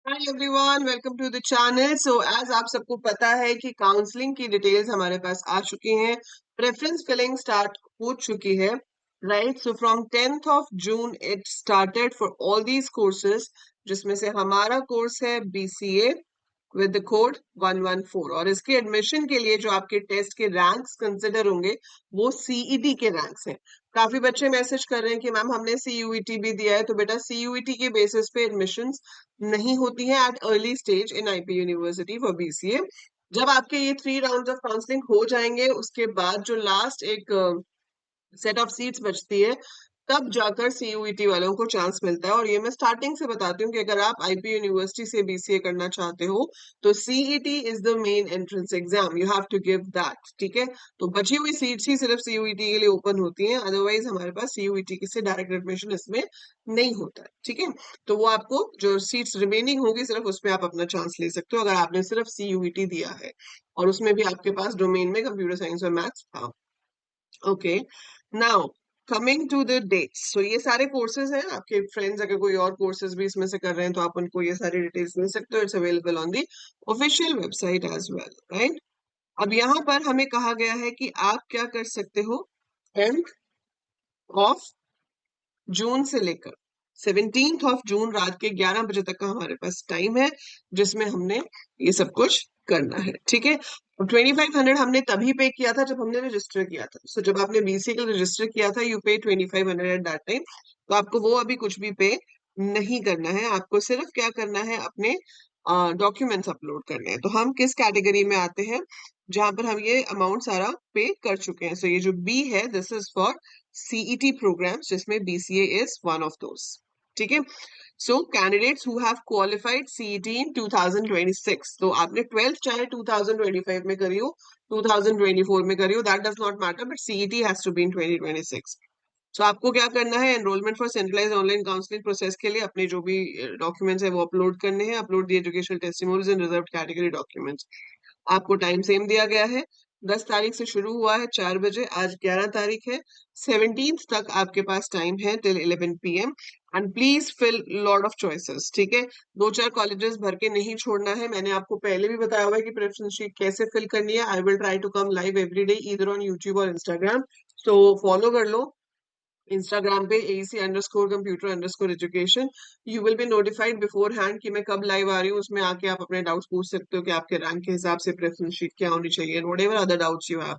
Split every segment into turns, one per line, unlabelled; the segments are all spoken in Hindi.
Hi everyone, welcome to the channel. So as आप सबको पता है कि काउंसलिंग की डिटेल्स हमारे पास आ चुकी हैं, प्रेफरेंस फिलिंग स्टार्ट हो चुकी है, right. So from 10th of June it started for all these courses, जिसमें से हमारा कोर्स है बीसीए विद द कोड 114। और इसके एडमिशन के लिए जो आपके टेस्ट के रैंक्स कंसिडर होंगे वो सीईटी के रैंक्स हैं। काफी बच्चे मैसेज कर रहे हैं कि मैम हमने सीयूईटी भी दिया है, तो बेटा सीयूईटी के बेसिस पे एडमिशंस नहीं होती है at early stage in IP university for BCA. जब आपके ये 3 राउंड ऑफ काउंसलिंग हो जाएंगे, उसके बाद जो लास्ट एक सेट ऑफ सीट्स बचती है, तब जाकर सीयूईटी वालों को चांस मिलता है। और ये मैं स्टार्टिंग से बताती हूँ कि अगर आप आईपी यूनिवर्सिटी से बीसीए करना चाहते हो तो CET is the main entrance exam, you have to give that, ठीक है। तो बची हुई सीट्स ही सिर्फ सीयूईटी के लिए ओपन होती हैं, अदरवाइज हमारे पास सीयूईटी से डायरेक्ट एडमिशन इसमें नहीं होता है, ठीक है। तो वो आपको जो सीट्स रिमेनिंग होगी सिर्फ उसमें आप अपना चांस ले सकते हो अगर आपने सिर्फ सीयूईटी दिया है और उसमें भी आपके पास डोमेन में कंप्यूटर साइंस और मैथ्स था। Okay, now coming to the dates. So ये सारे कोर्सेज हैं, आपके फ्रेंड्स अगर कोई और कोर्सेज भी इसमें से कर रहे हैं तो आप उनको ये सारी डिटेल्स दे सकते हो। It's available on the official website as well, right. अब यहाँ पर हमें कहा गया है कि आप क्या कर सकते हो, एंड ऑफ जून से लेकर 17 जून रात के 11 बजे तक का हमारे पास टाइम है, जिसमें हमने ये सब कुछ करना है, ठीक है। 2500 हमने तभी पे किया था जब हमने रजिस्टर किया था। सो जब आपने बीसीए के लिए रजिस्टर किया था, यू पे 2500 एट दैट टाइम। तो आपको वो अभी कुछ भी पे नहीं करना है, आपको सिर्फ क्या करना है, अपने डॉक्यूमेंट्स अपलोड करने हैं। तो हम किस कैटेगरी में आते हैं, जहां पर हम ये अमाउंट सारा पे कर चुके हैं। सो ये जो बी है, this is for CET programs, जिसमें BCA is one of those, ठीक है। So candidates who have qualified CET in 2026, तो आपने 12th चाहे 2025 में करी हो, 2024 में करी हो, that does not matter, but CET has to be in 2026। सो आपको क्या करना है, enrolment for centralise online counselling process के लिए अपने जो भी डॉक्यूमेंट्स है वो अपलोड करने हैं। अपलोड दी एजुकेशनल टेस्टिमोनियल्स इन रिजर्व्ड कैटेगरी डॉक्यूमेंट्स। आपको टाइम सेम दिया गया है, 10 तारीख से शुरू हुआ है 4 बजे, आज 11 तारीख है, 17th तक आपके पास टाइम है till 11 PM। And please fill lot of choices, ठीक है। 2-4 कॉलेजेस भर के नहीं छोड़ना है। मैंने आपको पहले भी बताया हुआ है कि प्रेफरेंस शीट कैसे फिल करनी है। I will try to come live every day either on YouTube और इंस्टाग्राम, तो फॉलो कर लो इंस्टाग्राम पे AEC_computer_education। You will be notified beforehand कि मैं कब लाइव आ रही हूँ। उसमें आके आप अपने डाउट्स पूछ सकते हो कि आपके रैंक के हिसाब से प्रेफरेंस शीट क्या होनी चाहिए, whatever other doubts you have,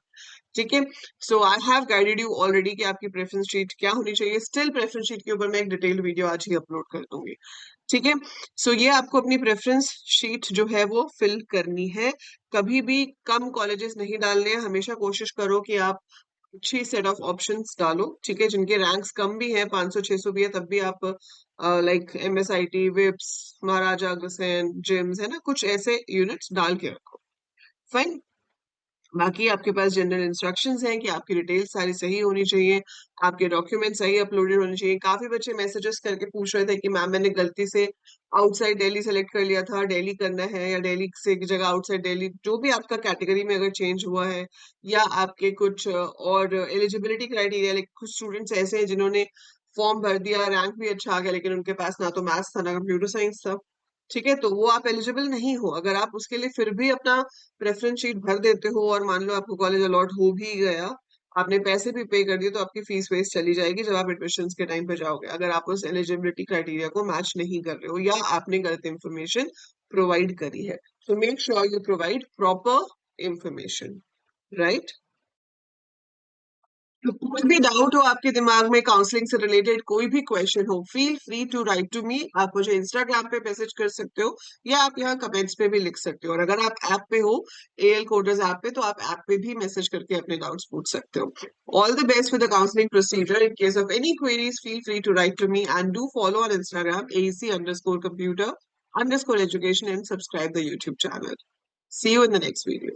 ठीक है। So I have guided you already कि आपकी प्रेफरेंस शीट क्या होनी चाहिए। स्टिल प्रेफरेंस शीट के ऊपर मैं एक डिटेल्ड वीडियो आज ही अपलोड कर दूंगी, ठीक है। सो ये आपको अपनी प्रेफरेंस शीट जो है वो फिल करनी है। कभी भी कम कॉलेजेस नहीं डालने हैं, हमेशा कोशिश करो कि आप अच्छी सेट ऑफ ऑप्शंस डालो, ठीक है। जिनके रैंक्स कम भी हैं, 500-600 भी है, तब भी आप लाइक एमएसआईटी, विप्स, महाराजा अग्रसेन, जिम्स, है ना, कुछ ऐसे यूनिट्स डाल के रखो, फाइन। बाकी आपके पास जनरल इंस्ट्रक्शंस हैं कि आपकी डिटेल्स सारी सही होनी चाहिए, आपके डॉक्यूमेंट सही अपलोडेड होने चाहिए। काफी बच्चे मैसेजेस करके पूछ रहे थे कि मैम मैंने गलती से आउटसाइड दिल्ली सेलेक्ट कर लिया था, दिल्ली करना है या दिल्ली से की जगह आउटसाइड दिल्ली, जो भी आपका कैटेगरी में अगर चेंज हुआ है, या आपके कुछ और एलिजिबिलिटी क्राइटेरिया, लाइक कुछ स्टूडेंट्स ऐसे हैं जिन्होंने फॉर्म भर दिया, रैंक भी अच्छा आ गया, लेकिन उनके पास ना तो मैथ्स था ना कंप्यूटर साइंस था, ठीक है, तो वो आप एलिजिबल नहीं हो। अगर आप उसके लिए फिर भी अपना प्रेफरेंस शीट भर देते हो और मान लो आपको कॉलेज अलॉट हो भी गया, आपने पैसे भी पे कर दिए, तो आपकी फीस वेस्ट चली जाएगी जब आप एडमिशन के टाइम पे जाओगे, अगर आप उस एलिजिबिलिटी क्राइटेरिया को मैच नहीं कर रहे हो या आपने गलत इंफॉर्मेशन प्रोवाइड करी है। तो make sure you provide proper information, right. तो कोई भी डाउट हो आपके दिमाग में काउंसलिंग से रिलेटेड, कोई भी क्वेश्चन हो, feel free to write to me. आप मुझे इंस्टाग्राम पे मैसेज कर सकते हो या आप यहाँ कमेंट्स पे भी लिख सकते हो। और अगर आप ऐप पे हो, एएल कोडर्स ऐप पे, तो आप ऐप पे भी मैसेज करके अपने डाउट्स पूछ सकते हो। All the best with the counselling procedure. In case of any queries, feel free to write to me and do follow on Instagram AEC_computer_education and subscribe the YouTube channel. See you in the next video.